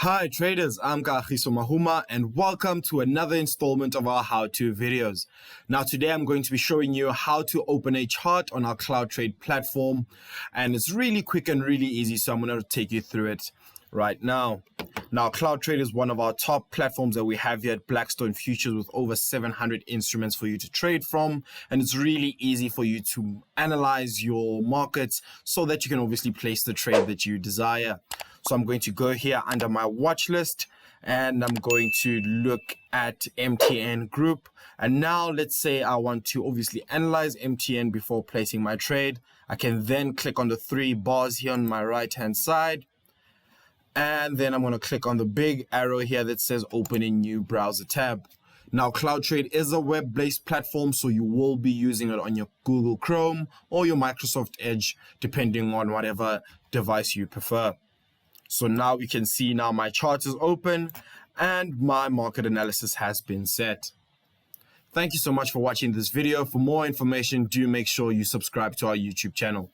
Hi traders, I'm Kagiso Mahuma and welcome to another installment of our how-to videos. Now today I'm going to be showing you how to open a chart on our CloudTrade platform, and it's really quick and really easy, so I'm going to take you through it right now. Now CloudTrade is one of our top platforms that we have here at BlackStone Futures with over 700 instruments for you to trade from, and it's really easy for you to analyze your markets so that you can obviously place the trade that you desire. So I'm going to go here under my watch list and I'm going to look at MTN group. And now let's say I want to obviously analyze MTN before placing my trade. I can then click on the three bars here on my right hand side. And then I'm going to click on the big arrow here that says open a new browser tab. Now CloudTrade is a web-based platform, so you will be using it on your Google Chrome or your Microsoft Edge, depending on whatever device you prefer. So now we can see now my chart is open and my market analysis has been set. Thank you so much for watching this video. For more information, do make sure you subscribe to our YouTube channel.